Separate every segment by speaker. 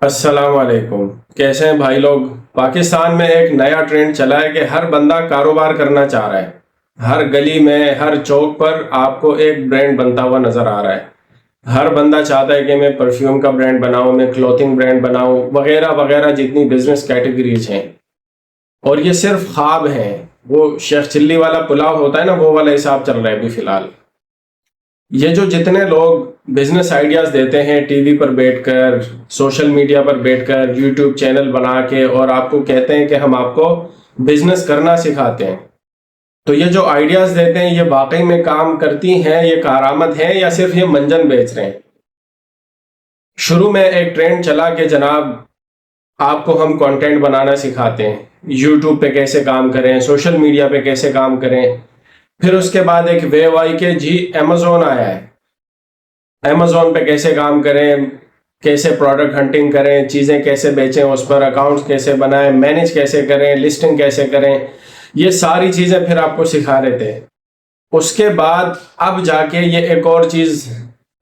Speaker 1: السلام علیکم، کیسے ہیں بھائی لوگ؟ پاکستان میں ایک نیا ٹرینڈ چلا ہے کہ ہر بندہ کاروبار کرنا چاہ رہا ہے۔ ہر گلی میں، ہر چوک پر آپ کو ایک برانڈ بنتا ہوا نظر آ رہا ہے۔ ہر بندہ چاہتا ہے کہ میں پرفیوم کا برانڈ بناؤں، میں کلوتھنگ برانڈ بناؤں، وغیرہ وغیرہ جتنی بزنس کیٹیگریز ہیں۔ اور یہ صرف خواب ہیں، وہ شیخ چلی والا پلاؤ ہوتا ہے نا، وہ والا حساب چل رہا ہے ابھی فی الحال۔ یہ جو جتنے لوگ بزنس آئیڈیاز دیتے ہیں ٹی وی پر بیٹھ کر، سوشل میڈیا پر بیٹھ کر، یوٹیوب چینل بنا کے، اور آپ کو کہتے ہیں کہ ہم آپ کو بزنس کرنا سکھاتے ہیں، تو یہ جو آئیڈیاز دیتے ہیں یہ واقعی میں کام کرتی ہیں، یہ کارآمد ہیں، یا صرف یہ منجن بیچ رہے ہیں؟ شروع میں ایک ٹرینڈ چلا کہ جناب آپ کو ہم کنٹینٹ بنانا سکھاتے ہیں، یوٹیوب پہ کیسے کام کریں، سوشل میڈیا پہ کیسے کام کریں۔ پھر اس کے بعد ایک ویو آئی کہ جی ایمیزون آیا ہے، ایمیزون پہ کیسے کام کریں، کیسے پروڈکٹ ہنٹنگ کریں، چیزیں کیسے بیچیں، اس پر اکاؤنٹس کیسے بنائیں، مینیج کیسے کریں، لسٹنگ کیسے کریں، یہ ساری چیزیں پھر آپ کو سکھا رہے تھے۔ اس کے بعد اب جا کے یہ ایک اور چیز،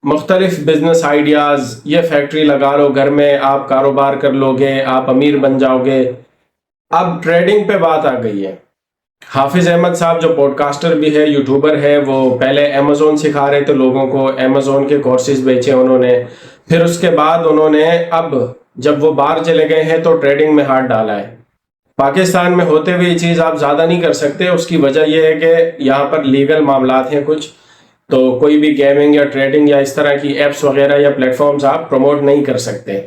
Speaker 1: مختلف بزنس آئیڈیاز، یہ فیکٹری لگا لو گھر میں، آپ کاروبار کر لو گے، آپ امیر بن جاؤ گے۔ اب ٹریڈنگ پہ بات آ گئی ہے۔ حافظ احمد صاحب جو پوڈ کاسٹر بھی ہے، یوٹیوبر ہے، وہ پہلے ایمیزون سکھا رہے تھے لوگوں کو، ایمیزون کے کورسز بیچے انہوں نے۔ پھر اس کے بعد انہوں نے اب جب وہ باہر چلے گئے ہیں تو ٹریڈنگ میں ہاتھ ڈالا ہے۔ پاکستان میں ہوتے ہوئے یہ چیز آپ زیادہ نہیں کر سکتے، اس کی وجہ یہ ہے کہ یہاں پر لیگل معاملات ہیں کچھ، تو کوئی بھی گیمنگ یا ٹریڈنگ یا اس طرح کی ایپس وغیرہ یا پلیٹ فارمز آپ پروموٹ نہیں کر سکتے۔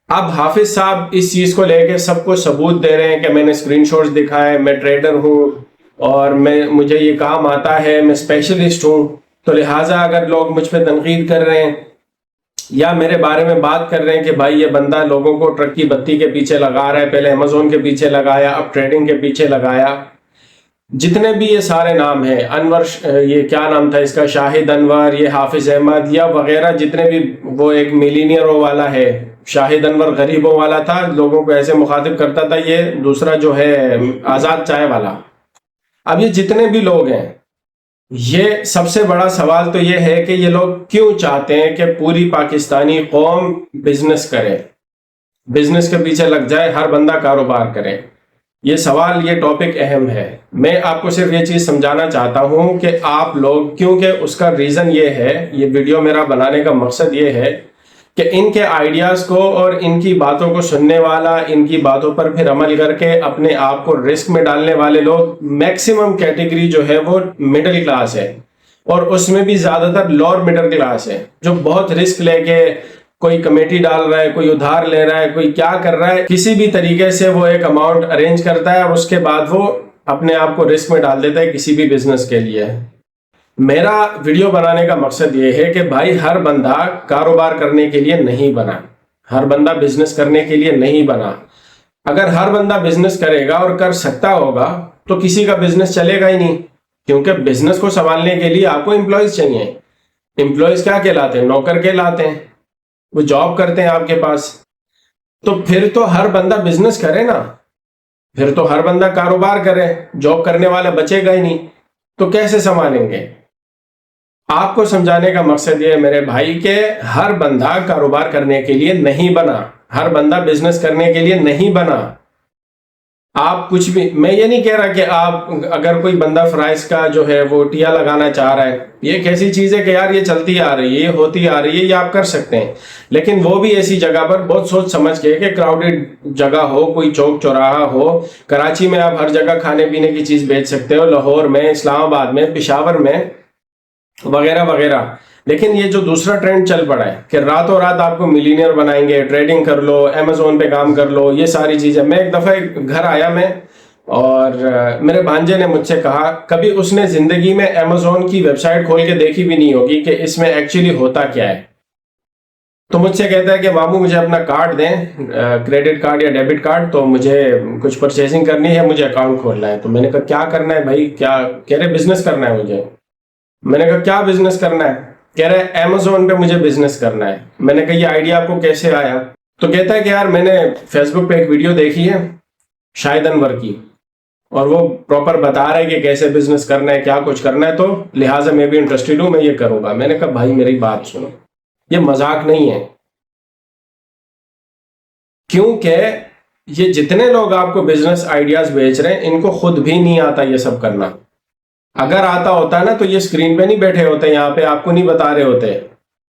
Speaker 1: اب حافظ صاحب اس چیز کو لے کے سب کو ثبوت دے رہے ہیں کہ میں نے اسکرین شاٹس دکھائے، میں ٹریڈر ہوں اور مجھے یہ کام آتا ہے، میں اسپیشلسٹ ہوں، تو لہٰذا اگر لوگ مجھ پہ تنقید کر رہے ہیں یا میرے بارے میں بات کر رہے ہیں کہ بھائی یہ بندہ لوگوں کو ٹرک کی بتی کے پیچھے لگا رہا ہے، پہلے ایمیزون کے پیچھے لگایا، اب ٹریڈنگ کے پیچھے لگایا، جتنے بھی یہ سارے نام ہیں، انور، یہ کیا نام تھا اس کا، شاہد انور، یہ حافظ احمد یا وغیرہ جتنے بھی، وہ ایک ملینئروں والا ہے، شاہد انور غریبوں والا تھا، لوگوں کو ایسے مخاطب کرتا تھا، یہ دوسرا جو ہے آزاد چائے والا۔ اب یہ جتنے بھی لوگ ہیں، یہ سب سے بڑا سوال تو یہ ہے کہ یہ لوگ کیوں چاہتے ہیں کہ پوری پاکستانی قوم بزنس کرے، بزنس کے پیچھے لگ جائے، ہر بندہ کاروبار کرے؟ یہ سوال، یہ ٹاپک اہم ہے۔ میں آپ کو صرف یہ چیز سمجھانا چاہتا ہوں کہ آپ لوگ، کیونکہ اس کا ریزن یہ ہے، یہ ویڈیو میرا بنانے کا مقصد یہ ہے کہ ان کے آئیڈیاز کو اور ان کی باتوں کو سننے والا، ان کی باتوں پر پھر عمل کر کے اپنے آپ کو رسک میں ڈالنے والے لوگ، میکسیمم کیٹیگری جو ہے وہ مڈل کلاس ہے، اور اس میں بھی زیادہ تر لوور مڈل کلاس ہے، جو بہت رسک لے کے کوئی کمیٹی ڈال رہا ہے، کوئی ادھار لے رہا ہے، کوئی کیا کر رہا ہے، کسی بھی طریقے سے وہ ایک اماؤنٹ ارینج کرتا ہے اور اس کے بعد وہ اپنے آپ کو رسک میں ڈال دیتا ہے کسی بھی بزنس کے لیے۔ میرا ویڈیو بنانے کا مقصد یہ ہے کہ بھائی ہر بندہ کاروبار کرنے کے لیے نہیں بنا، ہر بندہ بزنس کرنے کے لیے نہیں بنا۔ اگر ہر بندہ بزنس کرے گا اور کر سکتا ہوگا تو کسی کا بزنس چلے گا ہی نہیں، کیونکہ بزنس کو سنبھالنے کے لیے آپ کو امپلائیز چاہیے۔ امپلائیز کیا کہلاتے ہیں؟ نوکر کہلاتے ہیں، وہ جاب کرتے ہیں آپ کے پاس۔ تو پھر تو ہر بندہ بزنس کرے نا، پھر تو ہر بندہ کاروبار کرے، جاب کرنے والا بچے گا ہی نہیں، تو کیسے سنبھالیں گے؟ آپ کو سمجھانے کا مقصد یہ ہے میرے بھائی کہ ہر بندہ کاروبار کرنے کے لیے نہیں بنا، ہر بندہ بزنس کرنے کے لیے نہیں بنا۔ آپ کچھ بھی، میں یہ نہیں کہہ رہا کہ آپ اگر کوئی بندہ فرائز کا جو ہے وہ ٹیا لگانا چاہ رہا ہے، یہ ایک ایسی چیز ہے کہ یار یہ چلتی آ رہی ہے، یہ ہوتی آ رہی ہے، یہ آپ کر سکتے ہیں، لیکن وہ بھی ایسی جگہ پر بہت سوچ سمجھ کے کہ کراؤڈڈ جگہ ہو، کوئی چوک چوراہا ہو۔ کراچی میں آپ ہر جگہ کھانے پینے کی چیز بیچ سکتے ہو، لاہور میں، اسلام آباد میں، پشاور میں، وغیرہ وغیرہ۔ لیکن یہ جو دوسرا ٹرینڈ چل پڑا ہے کہ راتوں رات آپ کو ملینئر بنائیں گے، ٹریڈنگ کر لو، ایمیزون پہ کام کر لو، یہ ساری چیزیں۔ میں ایک دفعہ گھر آیا میں، اور میرے بھانجے نے مجھ سے کہا، کبھی اس نے زندگی میں ایمیزون کی ویب سائٹ کھول کے دیکھی بھی نہیں ہوگی کہ اس میں ایکچولی ہوتا کیا ہے، تو مجھ سے کہتا ہے کہ ماموں مجھے اپنا کارڈ دیں، کریڈٹ کارڈ یا ڈیبٹ کارڈ، تو مجھے کچھ پرچیزنگ کرنی ہے، مجھے اکاؤنٹ کھولنا ہے۔ تو میں نے کہا کیا کرنا ہے بھائی؟ کیا کہہ رہے؟ بزنس کرنا ہے مجھے۔ میں نے کہا کیا بزنس کرنا ہے؟ کہہ رہے ایمیزون پہ مجھے بزنس کرنا ہے۔ میں نے کہا یہ آئیڈیا آپ کو کیسے آیا؟ تو کہتا ہے کہ یار میں نے فیس بک پہ ایک ویڈیو دیکھی ہے شاہد انور کی، اور وہ پراپر بتا رہا ہے کہ کیسے بزنس کرنا ہے، کیا کچھ کرنا ہے، تو لہٰذا میں بھی انٹرسٹڈ ہوں، میں یہ کروں گا۔ میں نے کہا بھائی میری بات سنو، یہ مذاق نہیں ہے، کیونکہ یہ جتنے لوگ آپ کو بزنس آئیڈیاز بیچ رہے ہیں ان کو خود بھی نہیں آتا یہ سب کرنا. اگر آتا ہوتا نا تو یہ اسکرین پہ نہیں بیٹھے ہوتے, یہاں پہ آپ کو نہیں بتا رہے ہوتے.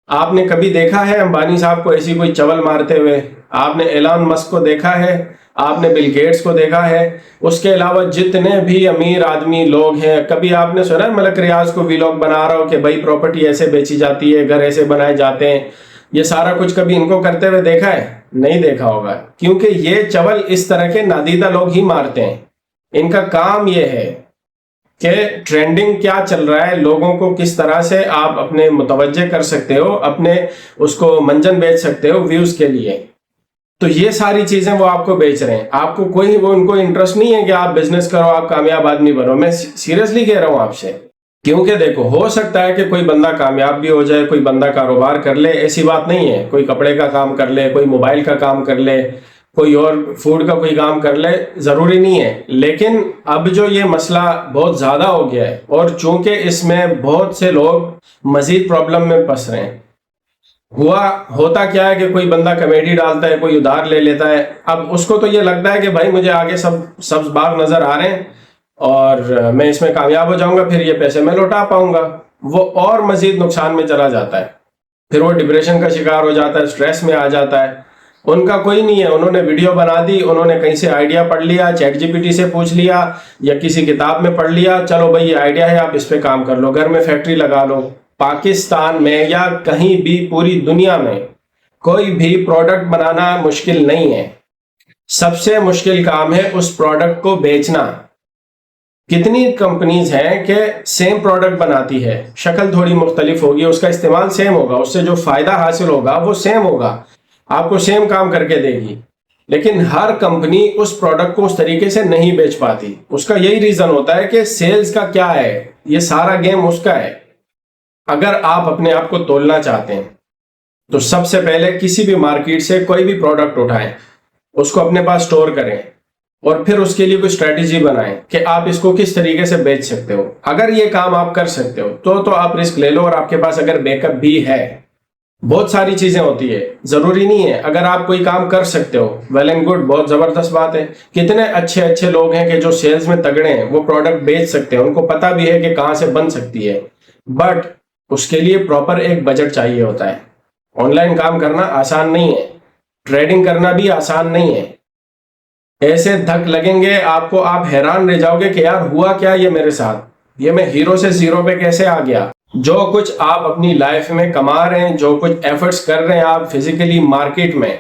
Speaker 1: آپ نے کبھی دیکھا ہے امبانی صاحب کو ایسی کوئی چول مارتے ہوئے؟ آپ نے ایلان مسک کو دیکھا ہے؟ آپ نے بل گیٹس کو دیکھا ہے؟ اس کے علاوہ جتنے بھی امیر آدمی لوگ ہیں, کبھی آپ نے سنا ہے ملک ریاض کو ویلاگ بنا رہا ہو کہ بھائی پراپرٹی ایسے بیچی جاتی ہے, گھر ایسے بنائے جاتے ہیں, یہ سارا کچھ کبھی ان کو کرتے ہوئے دیکھا ہے؟ نہیں دیکھا ہوگا, کیونکہ یہ چول اس طرح کے نادیدہ لوگ ہی مارتے ہیں. ان کا کام یہ ہے کہ ٹرینڈنگ کیا چل رہا ہے, لوگوں کو کس طرح سے آپ اپنے متوجہ کر سکتے ہو, اپنے اس کو منجن بیچ سکتے ہو ویوز کے لیے. تو یہ ساری چیزیں وہ آپ کو بیچ رہے ہیں. آپ کو کوئی ان کو انٹرسٹ نہیں ہے کہ آپ بزنس کرو, آپ کامیاب آدمی بنو. میں سیریسلی کہہ رہا ہوں آپ سے, کیونکہ دیکھو ہو سکتا ہے کہ کوئی بندہ کامیاب بھی ہو جائے, کوئی بندہ کاروبار کر لے, ایسی بات نہیں ہے. کوئی کپڑے کا کام کر لے, کوئی موبائل کا کام کر لے, کوئی اور فوڈ کا کوئی کام کر لے, ضروری نہیں ہے. لیکن اب جو یہ مسئلہ بہت زیادہ ہو گیا ہے, اور چونکہ اس میں بہت سے لوگ مزید پرابلم میں پھنس رہے ہیں. ہوتا کیا ہے کہ کوئی بندہ کمیڈی ڈالتا ہے, کوئی ادھار لے لیتا ہے. اب اس کو تو یہ لگتا ہے کہ بھائی مجھے آگے سبز باغ نظر آ رہے ہیں اور میں اس میں کامیاب ہو جاؤں گا, پھر یہ پیسے میں لوٹا پاؤں گا. وہ اور مزید نقصان میں چلا جاتا ہے, پھر وہ ڈپریشن کا شکار ہو جاتا ہے, اسٹریس میں آ جاتا ہے. ان کا کوئی نہیں ہے, انہوں نے ویڈیو بنا دی, انہوں نے کہیں سے آئیڈیا پڑھ لیا, چیٹ جی پی ٹی سے پوچھ لیا یا کسی کتاب میں پڑھ لیا, چلو بھائی یہ آئیڈیا ہے, آپ اس پہ کام کر لو, گھر میں فیکٹری لگا لو. پاکستان میں یا کہیں بھی پوری دنیا میں کوئی بھی پروڈکٹ بنانا مشکل نہیں ہے. سب سے مشکل کام ہے اس پروڈکٹ کو بیچنا. کتنی کمپنیز ہیں کہ سیم پروڈکٹ بناتی ہے, شکل تھوڑی مختلف ہوگی, اس کا استعمال سیم ہوگا, اس سے جو فائدہ حاصل ہوگا وہ سیم ہوگا, آپ کو سیم کام کر کے دے گی, لیکن ہر کمپنی اس پروڈکٹ کو اس طریقے سے نہیں بیچ پاتی. اس کا یہی ریزن ہوتا ہے کہ سیلز کا کیا ہے, یہ سارا گیم اس کا ہے. اگر آپ اپنے آپ کو تولنا چاہتے ہیں تو سب سے پہلے کسی بھی مارکیٹ سے کوئی بھی پروڈکٹ اٹھائیں, اس کو اپنے پاس سٹور کریں, اور پھر اس کے لیے کوئی اسٹریٹجی بنائیں کہ آپ اس کو کس طریقے سے بیچ سکتے ہو. اگر یہ کام آپ کر سکتے ہو تو آپ رسک لے لو, اور آپ کے پاس اگر بیک اپ بھی ہے. بہت ساری چیزیں ہوتی ہے, ضروری نہیں ہے. اگر آپ کوئی کام کر سکتے ہو, ویل اینڈ گڈ, بہت زبردست بات ہے. کتنے اچھے لوگ ہیں کہ جو سیلز میں تگڑے ہیں, وہ پروڈکٹ بیچ سکتے ہیں, ان کو پتا بھی ہے کہ کہاں سے بن سکتی ہے, بٹ اس کے لیے پراپر ایک بجٹ چاہیے ہوتا ہے. آن لائن کام کرنا آسان نہیں ہے, ٹریڈنگ کرنا بھی آسان نہیں ہے. ایسے دھک لگیں گے آپ کو, آپ حیران رہ جاؤ گے کہ یار ہوا کیا یہ میرے ساتھ, یہ میں ہیرو سے زیرو پہ کیسے آ گیا. جو کچھ آپ اپنی لائف میں کما رہے ہیں, جو کچھ ایفرٹس کر رہے ہیں آپ فزیکلی مارکیٹ میں,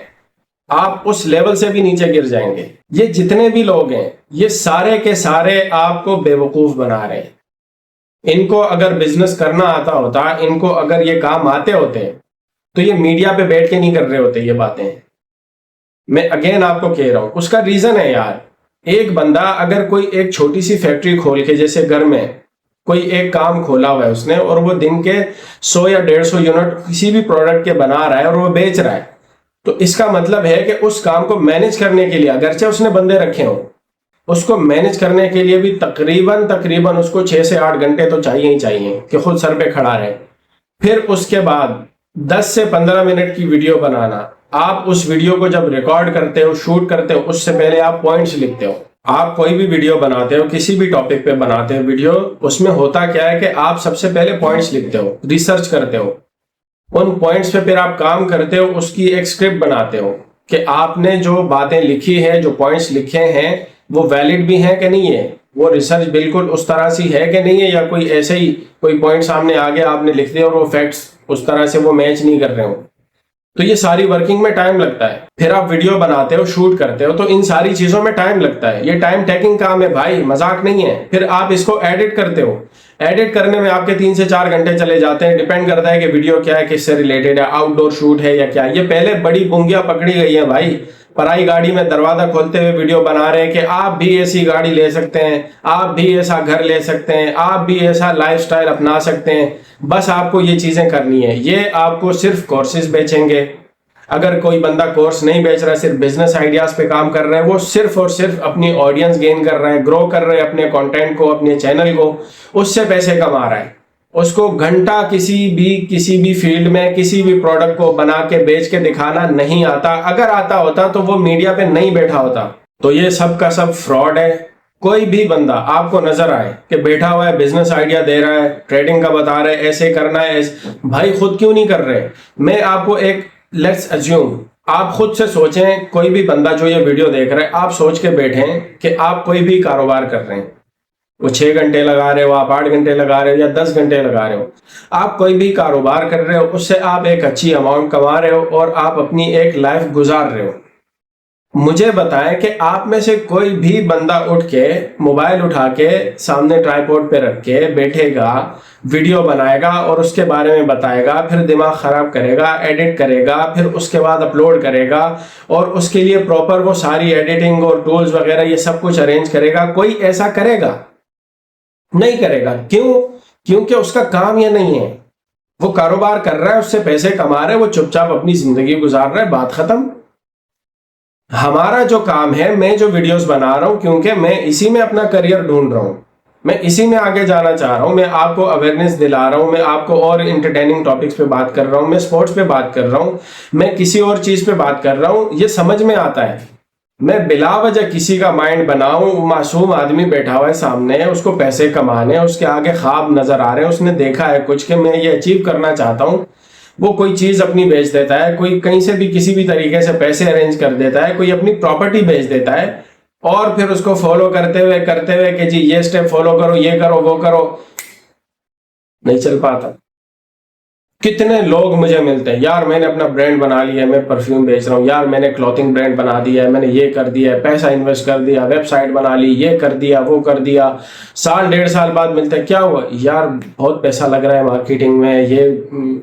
Speaker 1: آپ اس لیول سے بھی نیچے گر جائیں گے. یہ جتنے بھی لوگ ہیں یہ سارے کے سارے آپ کو بے وقوف بنا رہے ہیں. ان کو اگر بزنس کرنا آتا ہوتا, ان کو اگر یہ کام آتے ہوتے, تو یہ میڈیا پہ بیٹھ کے نہیں کر رہے ہوتے یہ باتیں. میں اگین آپ کو کہہ رہا ہوں, اس کا ریزن ہے یار, ایک بندہ اگر کوئی ایک چھوٹی سی فیکٹری کھول کے, جیسے گھر میں کوئی ایک کام کھولا ہوا ہے اس نے, اور وہ دن کے 100 یا 150 یونٹ کسی بھی پروڈکٹ کے بنا رہا ہے اور وہ بیچ رہا ہے, تو اس کا مطلب ہے کہ اس کام کو مینج کرنے کے لیے, اگرچہ اس نے بندے رکھے ہوں, اس کو مینج کرنے کے لیے بھی تقریباً اس کو 6 سے 8 گھنٹے تو چاہیے ہی چاہیے کہ خود سر پہ کھڑا رہے. پھر اس کے بعد 10 سے 15 منٹ کی ویڈیو بنانا. آپ اس ویڈیو کو جب ریکارڈ کرتے ہو, شوٹ کرتے ہو, اس سے پہلے آپ پوائنٹس لکھتے ہو. آپ کوئی بھی ویڈیو بناتے ہو, کسی بھی ٹاپک پہ بناتے ہو ویڈیو, اس میں ہوتا کیا ہے کہ آپ سب سے پہلے پوائنٹس لکھتے ہو, ریسرچ کرتے ہو, ان پوائنٹس پہ پھر آپ کام کرتے ہو, اس کی ایک اسکرپٹ بناتے ہو کہ آپ نے جو باتیں لکھی ہیں, جو پوائنٹس لکھے ہیں, وہ ویلڈ بھی ہیں کہ نہیں ہے, وہ ریسرچ بالکل اس طرح سی ہے کہ نہیں ہے, یا کوئی ایسے ہی کوئی پوائنٹ سامنے آ گیا آپ نے لکھ دیا اور وہ فیکٹس اس طرح سے وہ میچ نہیں کر رہے ہو. تو یہ ساری ورکنگ میں ٹائم لگتا ہے. پھر آپ ویڈیو بناتے ہو, شوٹ کرتے ہو, تو ان ساری چیزوں میں ٹائم لگتا ہے. یہ ٹائم ٹیکنگ کام ہے بھائی, مذاق نہیں ہے. پھر آپ اس کو ایڈٹ کرتے ہو, ایڈٹ کرنے میں آپ کے 3 سے 4 گھنٹے چلے جاتے ہیں. ڈیپینڈ کرتا ہے کہ ویڈیو کیا ہے, کس سے ریلیٹڈ ہے, آؤٹ ڈور شوٹ ہے یا کیا. یہ پہلے بڑی بونگیاں پکڑی گئی ہیں بھائی, پرائی گاڑی میں دروازہ کھولتے ہوئے ویڈیو بنا رہے ہیں کہ آپ بھی ایسی گاڑی لے سکتے ہیں, آپ بھی ایسا گھر لے سکتے ہیں, آپ بھی ایسا لائف سٹائل اپنا سکتے ہیں, بس آپ کو یہ چیزیں کرنی ہے. یہ آپ کو صرف کورسز بیچیں گے. اگر کوئی بندہ کورس نہیں بیچ رہا ہے, صرف بزنس آئیڈیاز پہ کام کر رہا ہے, وہ صرف اور صرف اپنی آڈینس گین کر رہا ہے, گرو کر رہا ہے اپنے کانٹینٹ کو, اپنے چینل کو, اس سے پیسے کما رہا ہے. اس کو گھنٹہ کسی بھی فیلڈ میں کسی بھی پروڈکٹ کو بنا کے بیچ کے دکھانا نہیں آتا. اگر آتا ہوتا تو وہ میڈیا پہ نہیں بیٹھا ہوتا. تو یہ سب کا سب فراڈ ہے. کوئی بھی بندہ آپ کو نظر آئے کہ بیٹھا ہوا ہے, بزنس آئیڈیا دے رہا ہے, ٹریڈنگ کا بتا رہا ہے, ایسے کرنا ہے, بھائی خود کیوں نہیں کر رہے؟ میں آپ کو ایک لیٹس ایزیوم, آپ خود سے سوچیں, کوئی بھی بندہ جو یہ ویڈیو دیکھ رہا ہے, آپ سوچ کے بیٹھیں کہ آپ کوئی بھی کاروبار کر رہے ہیں, وہ 6 گھنٹے لگا رہے ہو, آپ 8 گھنٹے لگا رہے ہو یا 10 گھنٹے لگا رہے ہو, آپ کوئی بھی کاروبار کر رہے ہو, اس سے آپ ایک اچھی اماؤنٹ کما رہے ہو اور آپ اپنی ایک لائف گزار رہے ہو. مجھے بتائیں کہ آپ میں سے کوئی بھی بندہ اٹھ کے موبائل اٹھا کے سامنے ٹرائی پوڈ پہ رکھ کے بیٹھے گا, ویڈیو بنائے گا اور اس کے بارے میں بتائے گا, پھر دماغ خراب کرے گا, ایڈٹ کرے گا, پھر اس کے بعد اپلوڈ کرے گا اور اس کے لیے پراپر وہ ساری ایڈیٹنگ اور ٹولز وغیرہ یہ سب کچھ ارینج کرے گا؟ کوئی ایسا کرے گا؟ نہیں کرے گا. کیوں؟ کیونکہ اس کا کام یہ نہیں ہے. وہ کاروبار کر رہا ہے, اس سے پیسے کما رہا ہے, وہ چپ چاپ اپنی زندگی گزار رہا ہے, بات ختم. ہمارا جو کام ہے, میں جو ویڈیوز بنا رہا ہوں, کیونکہ میں اسی میں اپنا کریئر ڈھونڈ رہا ہوں, میں اسی میں آگے جانا چاہ رہا ہوں, میں آپ کو اویئرنیس دلا رہا ہوں, میں آپ کو اور انٹرٹیننگ ٹاپکس پہ بات کر رہا ہوں, میں سپورٹس پہ بات کر رہا ہوں, میں کسی اور چیز پہ بات کر رہا ہوں. یہ سمجھ میں آتا ہے. میں بلا وجہ کسی کا مائنڈ بناؤں, معصوم آدمی بیٹھا ہوا ہے سامنے, اس کو پیسے کمانے, اس کے آگے خواب نظر آ رہے ہیں, اس نے دیکھا ہے کچھ کہ میں یہ اچیو کرنا چاہتا ہوں, وہ کوئی چیز اپنی بیچ دیتا ہے, کوئی کہیں سے بھی کسی بھی طریقے سے پیسے ارینج کر دیتا ہے, کوئی اپنی پراپرٹی بیچ دیتا ہے, اور پھر اس کو فالو کرتے ہوئے کہ جی یہ سٹیپ فالو کرو, یہ کرو, وہ کرو. نہیں چل پاتا. کتنے لوگ مجھے ملتے ہیں, یار میں نے اپنا برانڈ بنا لیا ہے, میں پرفیوم بیچ رہا ہوں, یار میں نے کلوتھنگ برانڈ بنا دیا ہے, میں نے یہ کر دیا ہے, پیسہ انویسٹ کر دیا, ویب سائٹ بنا لی, یہ کر دیا, وہ کر دیا. سال 1.5 سال بعد ملتے ہیں, کیا ہوا یار؟ بہت پیسہ لگ رہا ہے مارکیٹنگ میں, یہ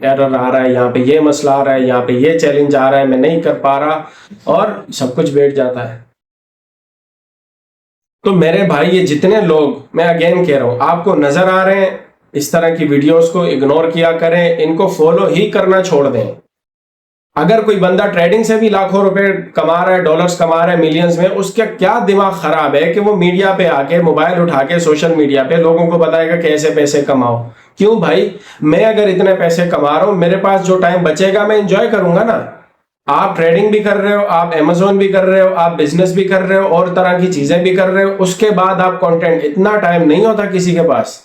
Speaker 1: ایرر آ رہا ہے, یہاں پہ یہ مسئلہ آ رہا ہے, یہاں پہ یہ چیلنج آ رہا ہے, میں نہیں کر پا رہا, اور سب کچھ بیٹھ جاتا ہے. تو میرے بھائی یہ جتنے لوگ, میں اگین کہہ رہا ہوں, آپ کو نظر آ رہے ہیں, اس طرح کی ویڈیوز کو اگنور کیا کریں, ان کو فالو ہی کرنا چھوڑ دیں. اگر کوئی بندہ ٹریڈنگ سے بھی لاکھوں روپے کما رہا ہے, ڈالرز کما رہا ہے ملینز میں, اس کا کیا دماغ خراب ہے کہ وہ میڈیا پہ آ کے, موبائل اٹھا کے سوشل میڈیا پہ لوگوں کو بتائے گا کیسے پیسے کماؤ؟ کیوں بھائی؟ میں اگر اتنے پیسے کما رہا ہوں, میرے پاس جو ٹائم بچے گا میں انجوائے کروں گا نا. آپ ٹریڈنگ بھی کر رہے ہو, آپ امیزون بھی کر رہے ہو, آپ بزنس بھی کر رہے ہو, اور طرح کی چیزیں بھی کر رہے ہو, اس کے بعد آپ کنٹینٹ, اتنا ٹائم نہیں ہوتا کسی کے پاس.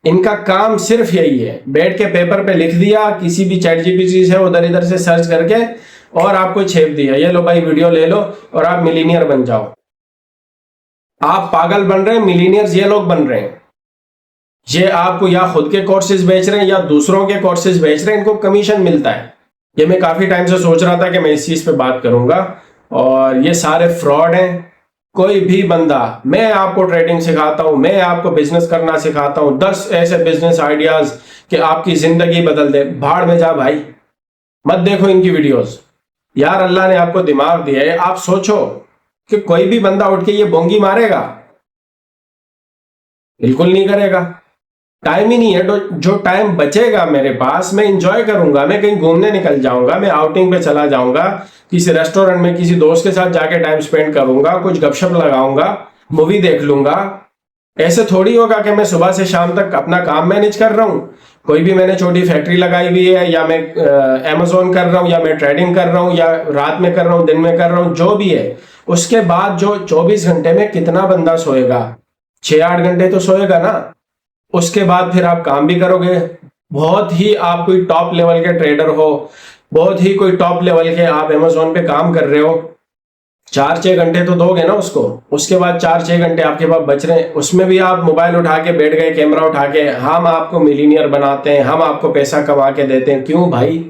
Speaker 1: ان کا کام صرف یہی ہے, بیٹھ کے پیپر پہ لکھ دیا, کسی بھی چیٹ جی پی ٹی سے ادھر ادھر سے سرچ کر کے, اور آپ کو چھیپ دیا, یہ لو بھائی ویڈیو لے لو اور آپ ملینئر بن جاؤ. آپ پاگل بن رہے ہیں, ملینئرز یہ لوگ بن رہے ہیں. یہ آپ کو یا خود کے کورسز بیچ رہے ہیں یا دوسروں کے کورسز بیچ رہے ہیں, ان کو کمیشن ملتا ہے. یہ میں کافی ٹائم سے سوچ رہا تھا کہ میں اس چیز پہ بات کروں گا, اور یہ سارے فراڈ ہیں. کوئی بھی بندہ, میں آپ کو ٹریڈنگ سکھاتا ہوں, میں آپ کو بزنس کرنا سکھاتا ہوں, 10 ایسے بزنس آئیڈیاز کہ آپ کی زندگی بدل دے, بھاڑ میں جا بھائی, مت دیکھو ان کی ویڈیوز. یار اللہ نے آپ کو دماغ دیا ہے, آپ سوچو کہ کوئی بھی بندہ اٹھ کے یہ بونگی مارے گا؟ بالکل نہیں کرے گا. ٹائم ہی نہیں ہے. جو ٹائم بچے گا میرے پاس, میں انجوائے کروں گا, میں کہیں گھومنے نکل جاؤں گا, میں آؤٹنگ پہ چلا جاؤں گا, کسی ریسٹورنٹ میں کسی دوست کے ساتھ جا کے ٹائم سپینڈ کروں گا, کچھ گپ شپ لگاؤں گا, مووی دیکھ لوں گا. ایسے تھوڑی ہوگا کہ میں صبح سے شام تک اپنا کام مینج کر رہا ہوں. کوئی بھی میں نے چھوٹی فیکٹری لگائی ہوئی ہے, یا میں امیزون کر رہا ہوں, یا میں ٹریڈنگ کر رہا ہوں, یا رات میں کر رہا ہوں, دن میں کر رہا ہوں, جو بھی ہے. اس کے بعد جو 24 گھنٹے میں کتنا بندہ سوئے گا؟ 6-8 گھنٹے تو سوئے گا نا. اس کے بعد پھر آپ کام بھی کرو گے. بہت ہی آپ کوئی ٹاپ لیول کے ٹریڈر ہو, بہت ہی کوئی ٹاپ لیول کے آپ امیزون پہ کام کر رہے ہو, 4-6 گھنٹے تو دو گے نا اس کو. اس کے بعد 4-6 گھنٹے آپ کے پاس بچ رہے ہیں, اس میں بھی آپ موبائل اٹھا کے بیٹھ گئے, کیمرہ اٹھا کے, ہم آپ کو ملینئر بناتے ہیں, ہم آپ کو پیسہ کما کے دیتے ہیں. کیوں بھائی؟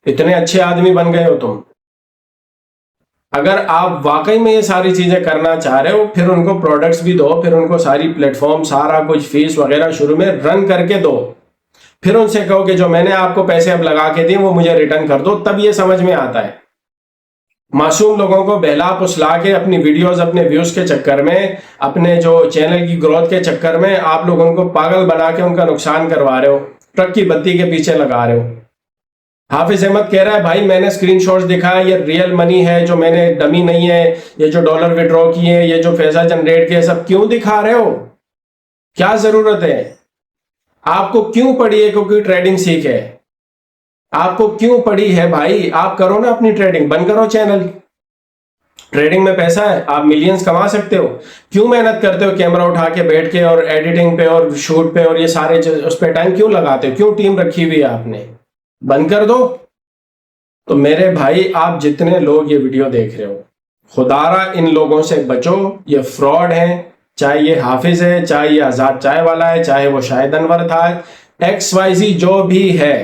Speaker 1: اتنے اچھے آدمی بن گئے ہو تم. اگر آپ واقعی میں یہ ساری چیزیں کرنا چاہ رہے ہو, پھر ان کو پروڈکٹس بھی دو, پھر ان کو ساری پلیٹ فارم, سارا کچھ فیس وغیرہ شروع میں رن کر کے دو. پھر ان سے کہو کہ جو میں نے آپ کو پیسے اب لگا کے دیے وہ مجھے ریٹرن کر دو, تب یہ سمجھ میں آتا ہے. معصوم لوگوں کو بہلا پسلا کے اپنی ویڈیوز, اپنے ویوز کے چکر میں, اپنے جو چینل کی گروتھ کے چکر میں, آپ لوگ ان کو پاگل بنا کے ان کا نقصان کروا رہے ہو, ٹرک کی بتی کے پیچھے لگا رہے ہو. حافظ احمد کہہ رہا ہے بھائی میں نے اسکرین شاٹس دکھایا, یہ ریئل منی ہے, جو میں نے ڈمی نہیں ہے, یہ جو ڈالر وڈرا کیے, یہ جو پیسہ جنریٹ کیے, سب کیوں دکھا رہے ہو؟ کیا ضرورت ہے؟ آپ کو کیوں پڑی ہے کیونکہ ٹریڈنگ سیکھے؟ آپ کو کیوں پڑی ہے بھائی؟ آپ کرو نا اپنی ٹریڈنگ، بند کرو چینل۔ ٹریڈنگ میں پیسہ ہے، آپ ملینز کما سکتے ہو۔ کیوں محنت کرتے ہو کیمرہ اٹھا کے بیٹھ کے اور ایڈیٹنگ پہ اور شوٹ پہ اور یہ سارے اس پہ ٹائم کیوں لگاتے ہو؟ کیوں ٹیم رکھی ہوئی ہے آپ نے؟ بند کر دو۔ تو میرے بھائی، آپ جتنے لوگ یہ ویڈیو دیکھ رہے ہو، خدارا ان لوگوں سے بچو، یہ فراڈ ہیں۔ چاہے یہ حافظ ہے، چاہے یہ آزاد چائے والا ہے، چاہے وہ شاہد انور تھا، ایکس وائی زی جو بھی ہے،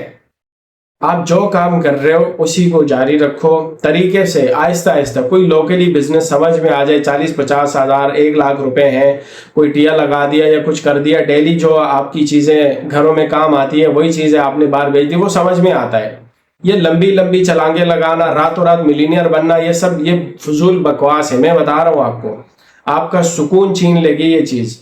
Speaker 1: آپ جو کام کر رہے ہو اسی کو جاری رکھو طریقے سے، آہستہ آہستہ۔ کوئی لوکلی بزنس سمجھ میں آ جائے، 40-50 ہزار 1 لاکھ روپے ہیں، کوئی ٹیا لگا دیا یا کچھ کر دیا، ڈیلی جو آپ کی چیزیں گھروں میں کام آتی ہے وہی چیزیں آپ نے باہر بھیج دی، وہ سمجھ میں آتا ہے۔ یہ لمبی لمبی چھلانگیں لگانا، راتوں رات ملینئر بننا، یہ سب یہ فضول بکواس ہے۔ میں بتا رہا ہوں آپ کو، آپ کا سکون چھین لے گی یہ چیز۔